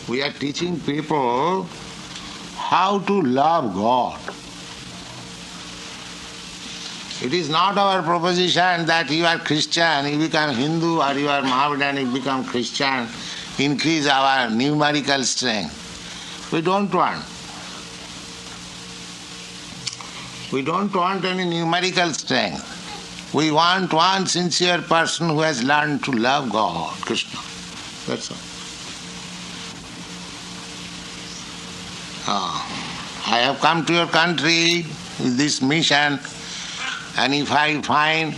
We are teaching people how to love God. It is not our proposition that you are Christian, you become Hindu, or you are Mohammedan, you become Christian, increase our numerical strength. We don't want. We don't want any numerical strength. We want one sincere person who has learned to love God, Krishna. That's all. I have come to your country with this mission, and if I find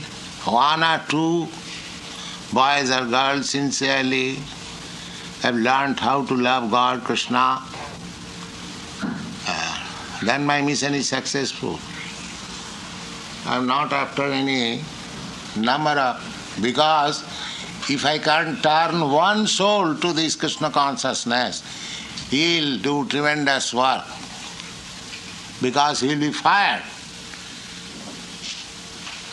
one or two boys or girls sincerely have learned how to love God, Krishna, then my mission is successful. I am not after any number of, because if I can turn one soul to this Krishna consciousness, he will do tremendous work, because he will be fired.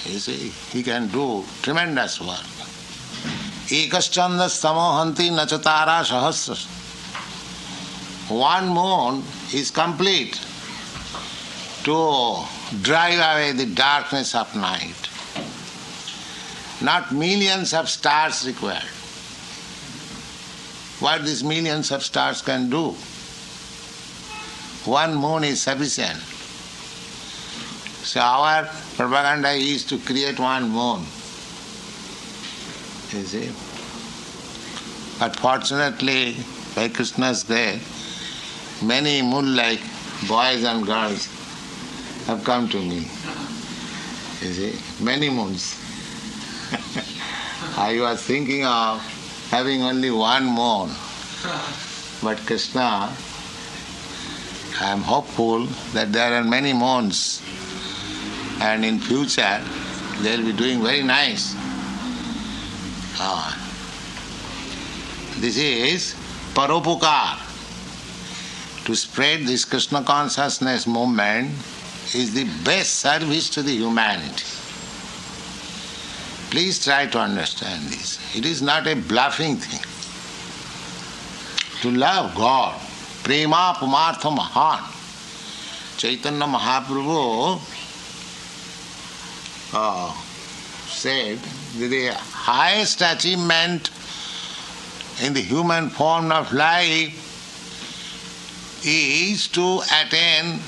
You see, he can do tremendous work. Ekaschandas tamohanti nachatara sahasras. One moon is complete to drive away the darkness of night. Not millions of stars required. What these millions of stars can do? One moon is sufficient. So our propaganda is to create one moon. You see? But fortunately, by Krishna's grace, many moon-like boys and girls have come to me. You see, many moons. I was thinking of having only one moon. But Krishna, I am hopeful that there are many moons, and in future they will be doing very nice. This is Paropukar. To spread this Krishna consciousness movement is the best service to the humanity. Please try to understand this. It is not a bluffing thing. To love God, prema pumartha mahan. Chaitanya Mahaprabhu said that the highest achievement in the human form of life is to attain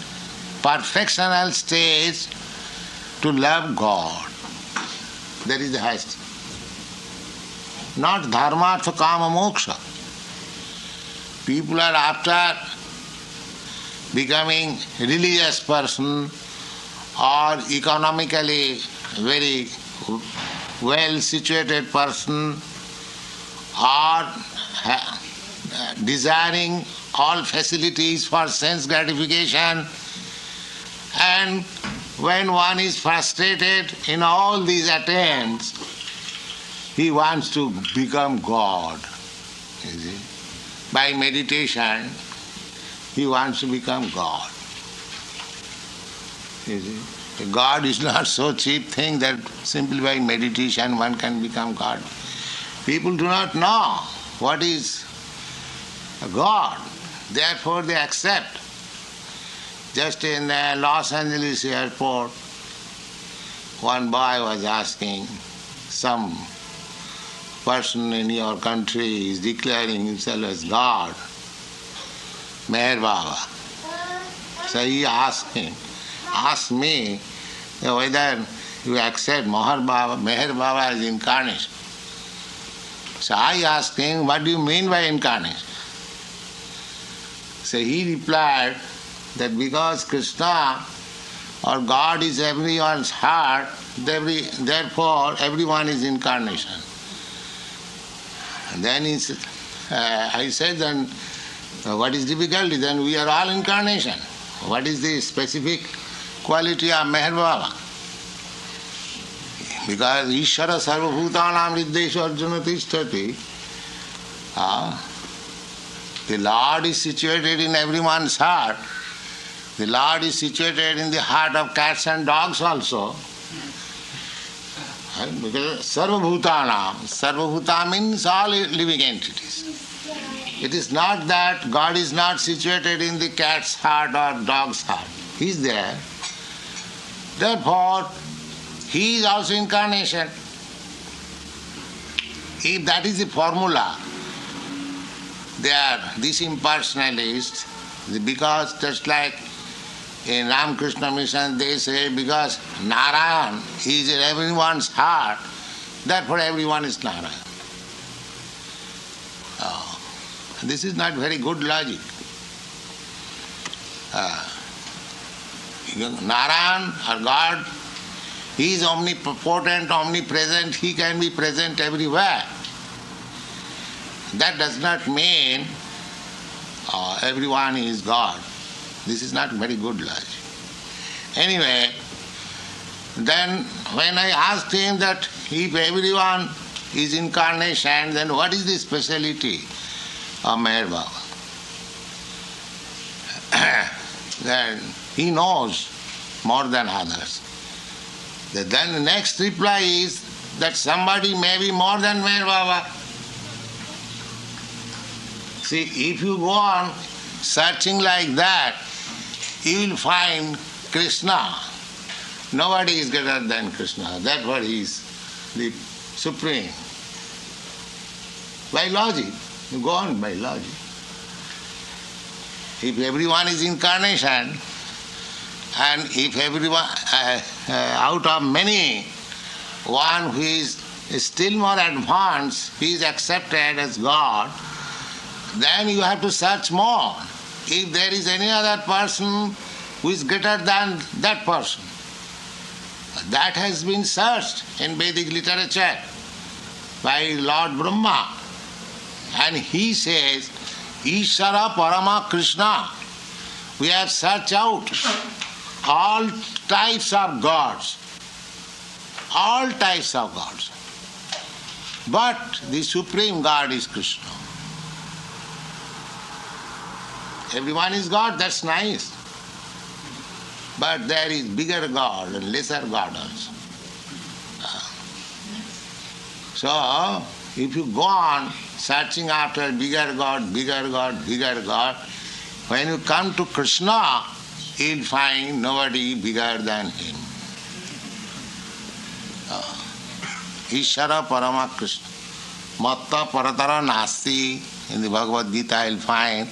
perfectional stage to love God. That is the highest. Not dharmartha kama moksha. People are after becoming religious person or economically very well situated person or desiring all facilities for sense gratification, and when one is frustrated in all these attempts, he wants to become God. You see? By meditation, he wants to become God. You see? God is not so cheap thing that simply by meditation one can become God. People do not know what is God. Therefore they accept. Just in Los Angeles airport, one boy was asking, some person in your country is declaring himself as God, Meher Baba. So he asked me whether you accept Meher Baba as incarnation. So I asked him, what do you mean by incarnation? So he replied that because Krishna or God is everyone's heart, therefore everyone is incarnation. And then I said, then what is difficulty? Then we are all incarnation. What is the specific quality of Meher Baba? Because Ishvara sarvabhutanam riddeshu arjuna tishtati, the Lord is situated in everyone's heart. The Lord is situated in the heart of cats and dogs also. Because sarvabhutanam, sarvabhuta means all living entities. It is not that God is not situated in the cat's heart or dog's heart. He is there. Therefore, He is also incarnation. If that is the formula, they are these impersonalists, because just like in Ramakrishna Mission they say, because Narayan is in everyone's heart, therefore everyone is Narayan. This is not very good logic. Narayan or God, He is omnipotent, omnipresent, He can be present everywhere. That does not mean everyone is God. This is not very good logic. Anyway, then when I asked him that if everyone is incarnation, then what is the speciality of Meher Baba? Then he knows more than others. Then the next reply is that somebody may be more than Meher Baba. See, if you go on searching like that, you will find Krishna. Nobody is greater than Krishna. That's what He is, the Supreme. By logic, you go on by logic. If everyone is incarnation, and if everyone, out of many, one who is still more advanced, he is accepted as God, then you have to search more. If there is any other person who is greater than that person, that has been searched in Vedic literature by Lord Brahma. And he says, Ishara Parama Krishna. We have searched out all types of gods. All types of gods. But the supreme God is Krishna. Everyone is God, that's nice. But there is bigger God and lesser God also. So, if you go on searching after bigger God, bigger God, bigger God, when you come to Krishna, you'll find nobody bigger than Him. Ishara Parama Krishna. Matta Paratara Nasti. In the Bhagavad Gita, you'll find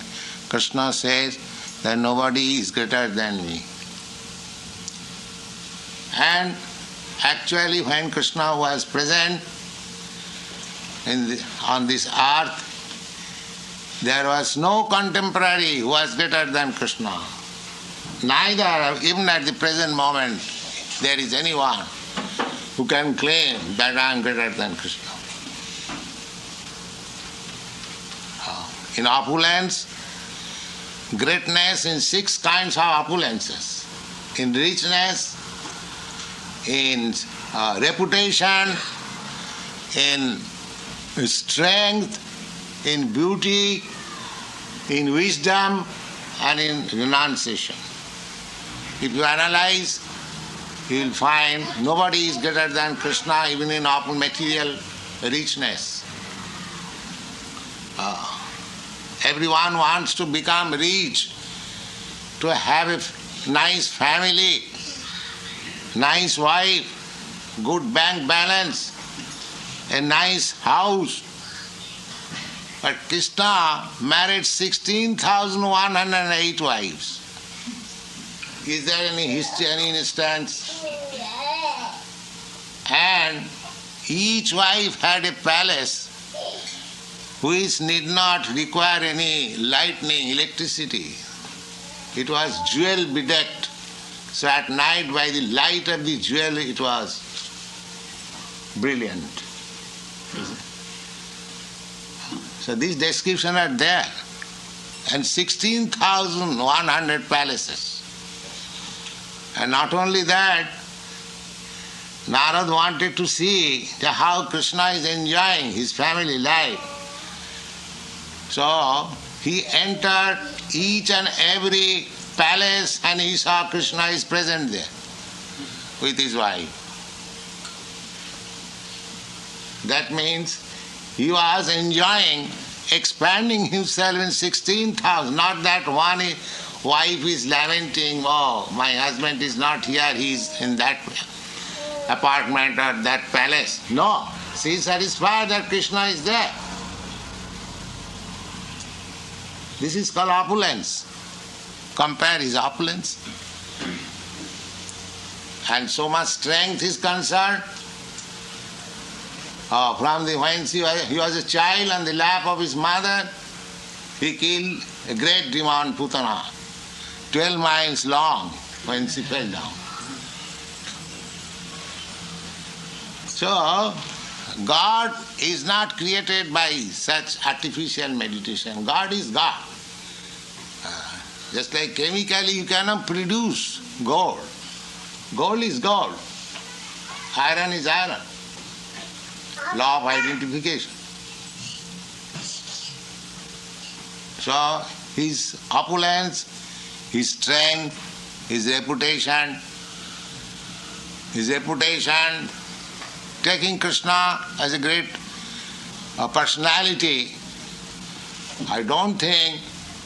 Krishna says that nobody is greater than me. And actually when Krishna was present on this earth, there was no contemporary who was greater than Krishna. Neither, even at the present moment, there is anyone who can claim that I am greater than Krishna. In opulence, greatness in 6 kinds of opulences. In richness, in reputation, in strength, in beauty, in wisdom, and in renunciation. If you analyze, you will find nobody is greater than Krishna even in open material richness. Everyone wants to become rich, to have a nice family, nice wife, good bank balance, a nice house. But Krishna married 16,108 wives. Is there any history, any instance? And each wife had a palace which need not require any lightning, electricity. It was jewel bedecked. So at night, by the light of the jewel, it was brilliant. So these descriptions are there. And 16,100 palaces. And not only that, Narad wanted to see how Krishna is enjoying his family life. So he entered each and every palace and he saw Krishna is present there with his wife. That means he was enjoying expanding himself in 16,000. Not that one wife is lamenting, oh, my husband is not here, he is in that apartment or that palace. No, she is satisfied that Krishna is there. This is called opulence. Compare his opulence. And so much strength is concerned. When he was a child on the lap of his mother, he killed a great demon, Putana, 12 miles long when she fell down. So, God is not created by such artificial meditation. God is God. Just like chemically you cannot produce gold. Gold is gold. Iron is iron. Law of identification. So his opulence, his strength, his reputation, taking Krishna as a great personality, I don't think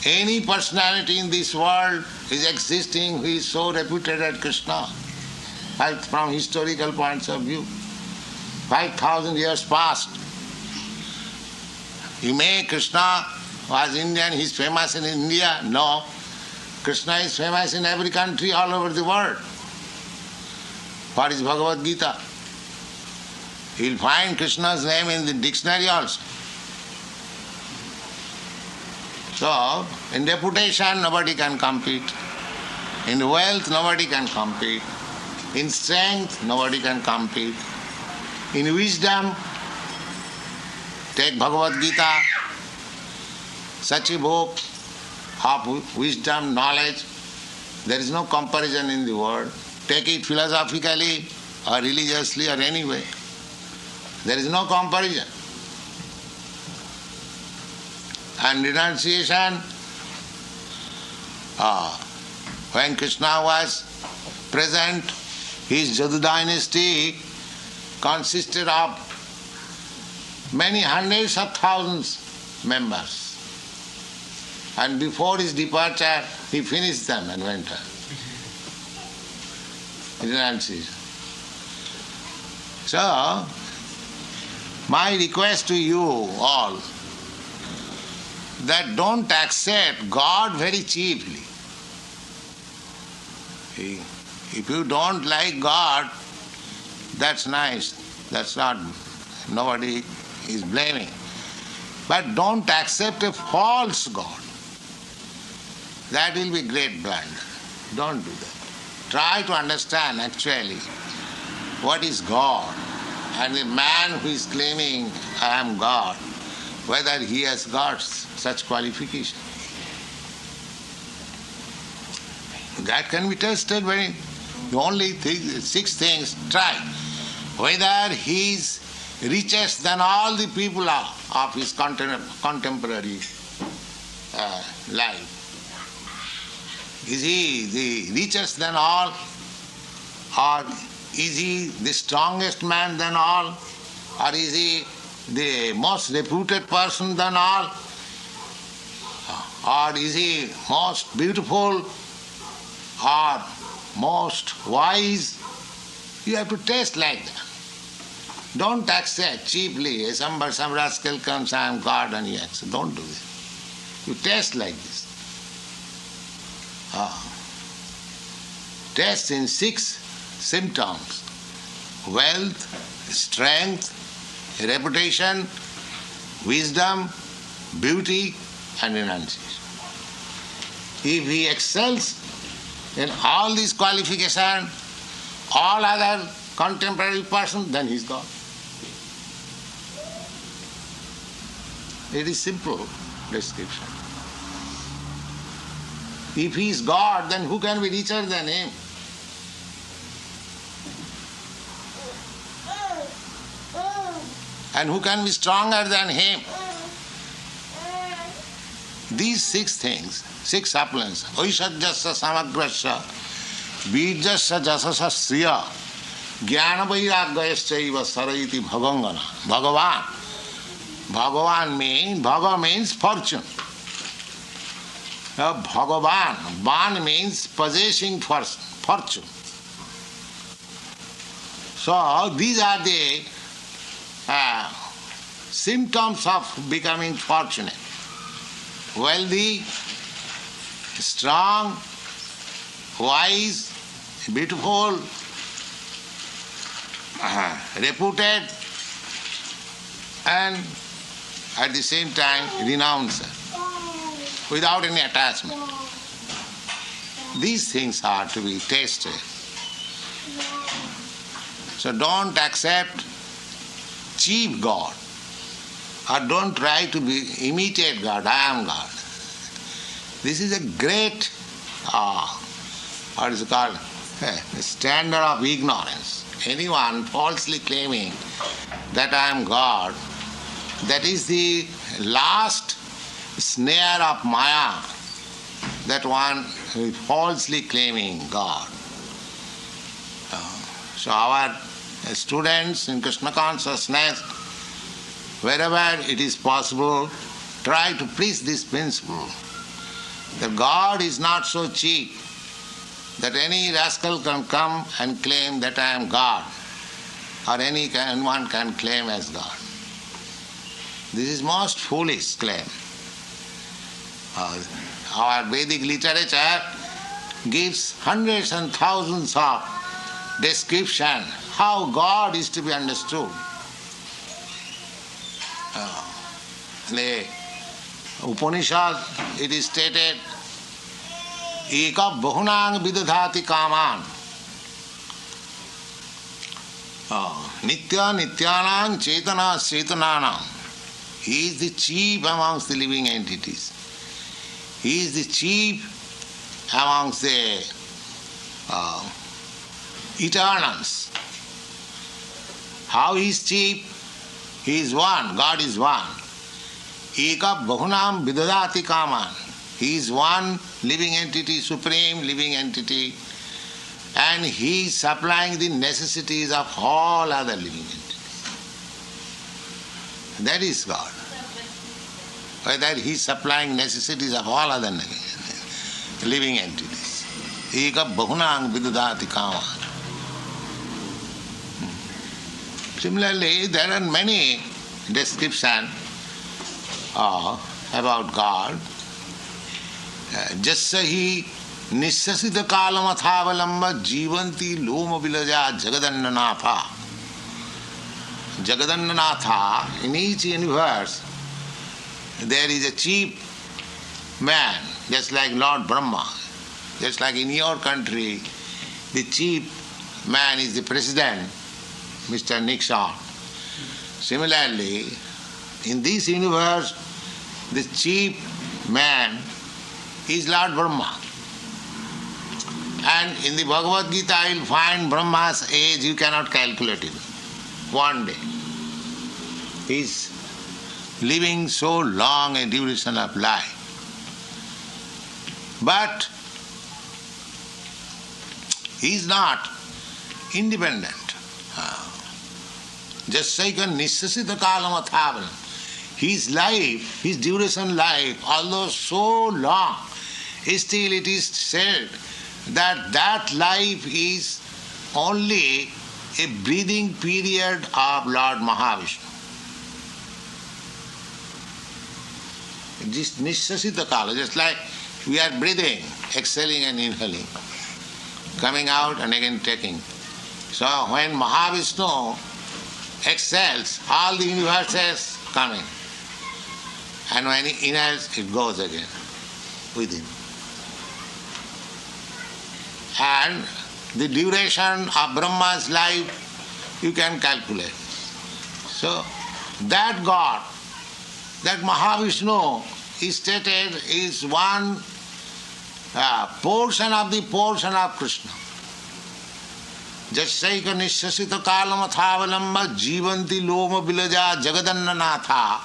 any personality in this world is existing who is so reputed as Krishna, from historical points of view. 5,000 years past. You may Krishna was Indian, he is famous in India. No. Krishna is famous in every country all over the world. What is Bhagavad Gita? You will find Krishna's name in the dictionary also. So, in reputation nobody can compete. In wealth nobody can compete. In strength nobody can compete. In wisdom, take Bhagavad Gita, such a book of wisdom, knowledge. There is no comparison in the world. Take it philosophically or religiously or any way. There is no comparison. And renunciation, when Krishna was present, his Jadu dynasty consisted of many hundreds of thousands members. And before his departure, he finished them and went on. Renunciation. So, my request to you all, that don't accept God very cheaply. If you don't like God, that's nice. That's not, nobody is blaming. But don't accept a false God. That will be great blunder. Don't do that. Try to understand actually what is God. And the man who is claiming, I am God, whether he has got such qualification. That can be tested when only 6 things. Try. Whether he is richest than all the people of his contemporary life. Is he the richest than all? Or is he the strongest man than all? Or is he the most reputed person than all? Or is he most beautiful or most wise? You have to test like that. Don't accept cheaply. Some rascal comes, I am God, and he accepts. Don't do this. You test like this. Test in 6 symptoms: wealth, strength, reputation, wisdom, beauty, and renunciation. If he excels in all these qualifications, all other contemporary persons, then he is God. It is simple description. If he is God, then who can be richer than him? And who can be stronger than him? These 6 things, 6 opulence, Oishajyasya samagrasya, Bijasya jasasya sriya, Jnana vairagyayasya sarayiti bhavangana. Bhagavan, Bhagavan means fortune. Bhagavan, Ban means possessing fortune. So these are the symptoms of becoming fortunate. Wealthy, strong, wise, beautiful, reputed, and at the same time renouncer, without any attachment. These things are to be tasted. So don't accept cheap God, or don't try to imitate God. I am God. This is a great, what is it called, a standard of ignorance. Anyone falsely claiming that I am God, that is the last snare of Maya, that one is falsely claiming God. So our students in Krishna Consciousness, wherever it is possible, try to preach this principle, that God is not so cheap that any rascal can come and claim that I am God, or anyone can claim as God. This is most foolish claim. Our Vedic literature gives hundreds and thousands of description how God is to be understood. The Upanishad, it is stated, Eka bahunang vidadhati kaman. Nitya nityanang chetana chetananam. He is the chief amongst the living entities. He is the chief amongst the eternals. How he is chief? He is one, God is one. Eka bahunam vidadati kaman. He is one living entity, supreme living entity, and he is supplying the necessities of all other living entities. That is God. Whether he is supplying necessities of all other living entities. Eka bahunang vidadati kaman. Similarly, there are many descriptions about God. Jassahi nissasita kalamathavalamba jivanti loma vilaja jagadannanatha. Jagadannanatha, in each universe, there is a chief man, just like Lord Brahma. Just like in your country, the chief man is the president, Mr. Nixon. Similarly, in this universe, the chief man is Lord Brahma. And in the Bhagavad Gita, you will find Brahma's age, you cannot calculate it. One day. He is living so long a duration of life. But he is not independent. Just like a nissasita kalamathavan. His life, his duration life, although so long, still it is said that that life is only a breathing period of Lord Mahavishnu. This nissasita kala, just like we are breathing, exhaling and inhaling, coming out and again taking. So when Mahavishnu exhales, all the universes coming. And when he inhales, it goes again within. And the duration of Brahma's life you can calculate. So that God, that Mahavishnu is stated is one portion of the portion of Krishna. Jasaika nishasita kalamathavalamba jivanti loma vilaja jagadannanatha.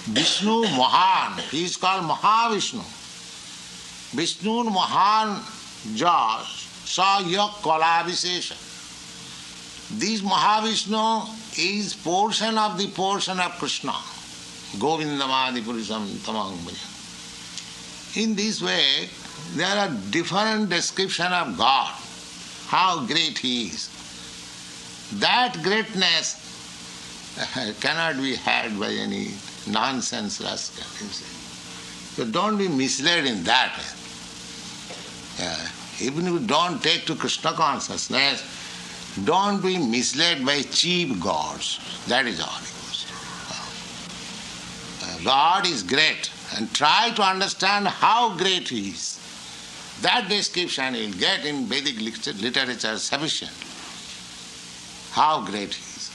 Vishnu Mahan, he is called Mahavishnu. Vishnu Mahan Jas sa yak kala visesha. This Mahavishnu is portion of the portion of Krishna. Govindamadi Purusham Tamang Bhajan. In this way, there are different descriptions of God, how great He is. That greatness cannot be had by any nonsense rascal. So don't be misled in that way. Even if you don't take to Krishna consciousness, don't be misled by cheap gods. That is all it was. God is great, and try to understand how great He is. That description you will get in Vedic literature sufficient. How great He is.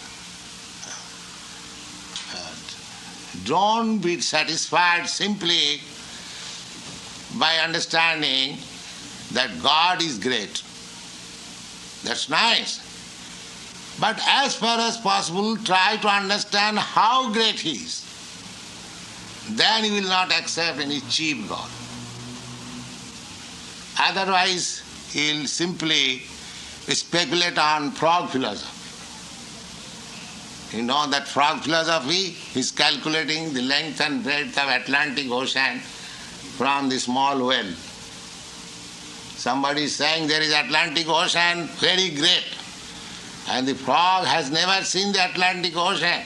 Don't be satisfied simply by understanding that God is great. That's nice. But as far as possible, try to understand how great He is. Then you will not accept any cheap God. Otherwise, he will simply speculate on frog philosophy. You know that frog philosophy is calculating the length and breadth of Atlantic Ocean from the small well. Somebody is saying there is Atlantic Ocean, very great. And the frog has never seen the Atlantic Ocean.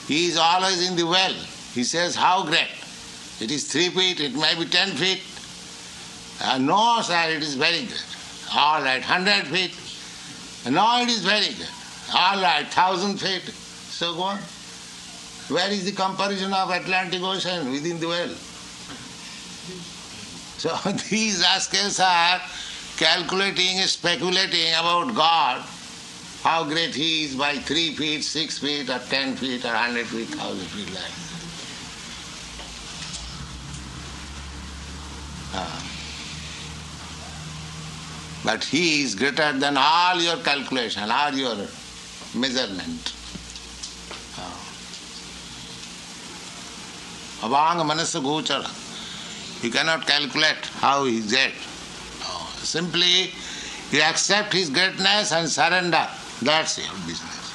He is always in the well. He says, how great? It is 3 feet, it may be 10 feet. No, sir, it is very great. All right, 100 feet. No, it is very great. All right, 1,000 feet. So go on. Where is the comparison of Atlantic Ocean within the well? So these rascals are calculating, speculating about God, how great He is by 3 feet, 6 feet, or 10 feet, or 100 feet, 1,000 feet like that. But He is greater than all your calculation, all your measurement. Avanga manasa gochara. You cannot calculate how He is great. Simply you accept His greatness and surrender. That's your business.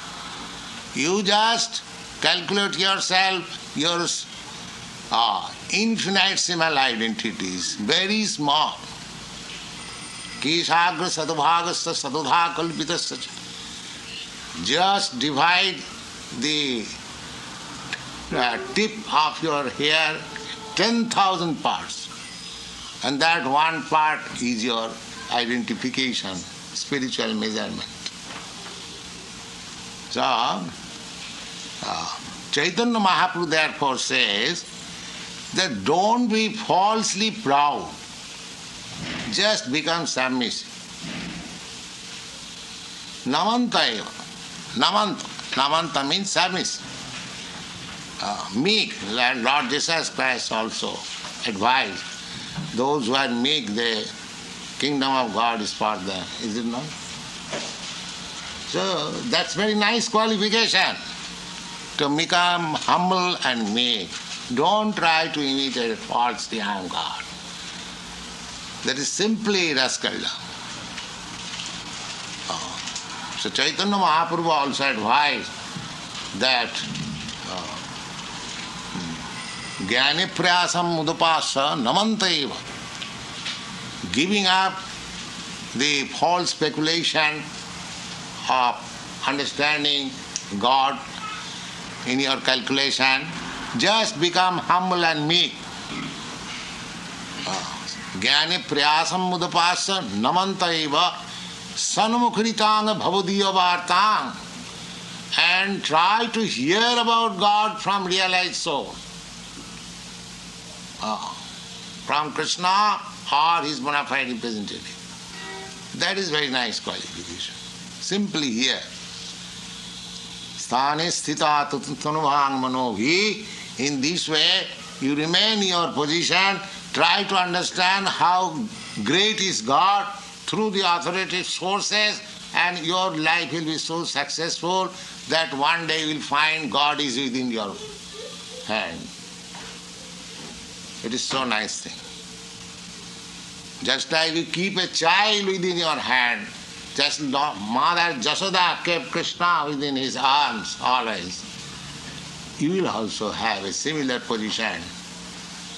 You just calculate yourself, your infinitesimal identities, very small. Kishagra sadubhagasta sadudha kalpitasya. Just divide the tip of your hair 10,000 parts, and that one part is your identification, spiritual measurement. So, Chaitanya Mahaprabhu therefore says that don't be falsely proud, just become submissive. Namanta eva. Namanta means submissive. Meek, Lord Jesus Christ also advised, those who are meek, the kingdom of God is for them, is it not? So that's very nice qualification, to become humble and meek. Don't try to imitate falsely, I am God. That is simply rascaldom. So Chaitanya Mahaprabhu also advised that Jnani prayasam mudapasa namantaiva. Giving up the false speculation of understanding God in your calculation, just become humble and meek. Jnani prayasam mudapasa namantaiva sanmukritang bhavadiya vartang. And try to hear about God from realized soul. From Krishna or His bona fide representative. That is very nice qualification. Simply hear. Sthane sthita tanuvang manobhi. In this way, you remain in your position, try to understand how great is God through the authoritative sources, and your life will be so successful that one day you will find God is within your hand. It is so nice thing. Just like you keep a child within your hand, Just Mother Jasoda kept Krishna within his arms always. You will also have a similar position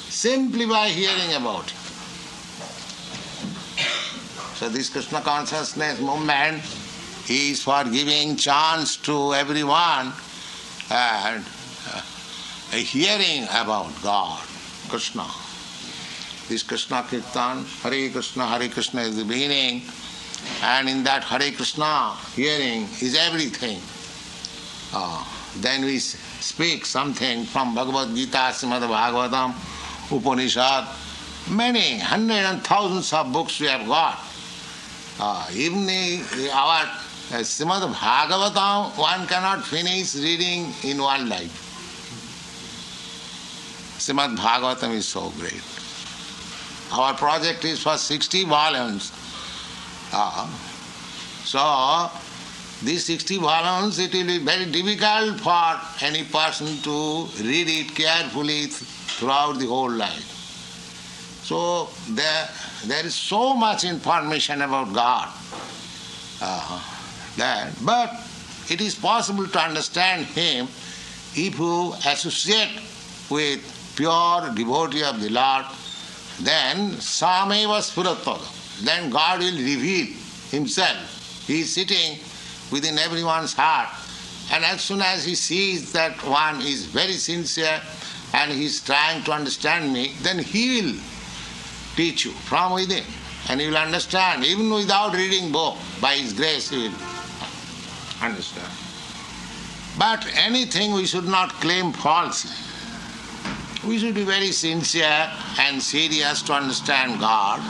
simply by hearing about it. So this Krishna consciousness movement is for giving chance to everyone and a hearing about God, Krishna. This Krishna Kirtan, Hare Krishna is the beginning, and in that Hare Krishna hearing is everything. Then we speak something from Bhagavad Gita, Srimad Bhagavatam, Upanishad, many hundreds and thousands of books we have got. Even our Srimad Bhagavatam, one cannot finish reading in one life. Srimad Bhagavatam is so great. Our project is for 60 volumes. So, these 60 volumes, it will be very difficult for any person to read it carefully throughout the whole life. So, there is so much information about God. But it is possible to understand Him if you associate with pure devotee of the Lord. Then sameva spuratada. Then God will reveal Himself. He is sitting within everyone's heart. And as soon as He sees that one is very sincere and he is trying to understand me, then He will teach you from within. And you will understand, even without reading book, by His grace you will understand. But anything we should not claim falsely. We should be very sincere and serious to understand God.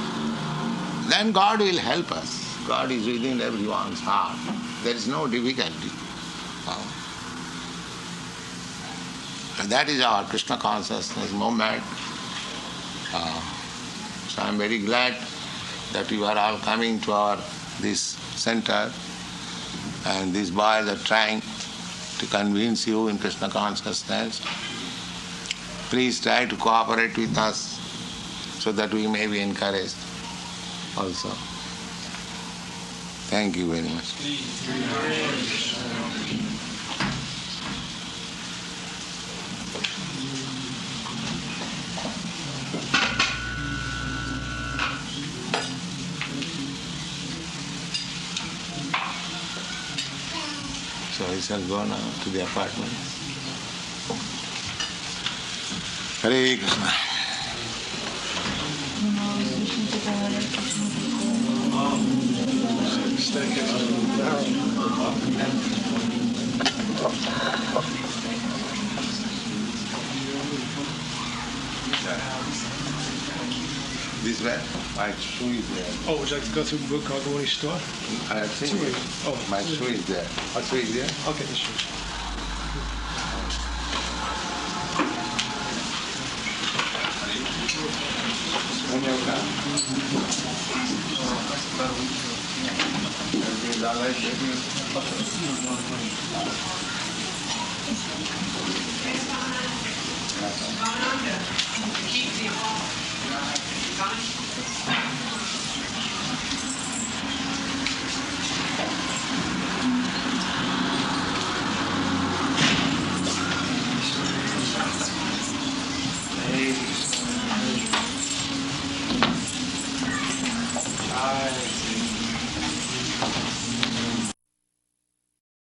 Then God will help us. God is within everyone's heart. There is no difficulty. That is our Krishna consciousness movement. So I am very glad that you are all coming to this center, and these boys are trying to convince you in Krishna consciousness. Please try to cooperate with us so that we may be encouraged also. Thank you very much. So we shall go now to the apartment. Hare Krishna. This way? My shoe is there. Oh, would you like to go through the book? I'll go in the store. I have seen it. Oh, my shoe is there. What shoe is there? I'll get the shoes.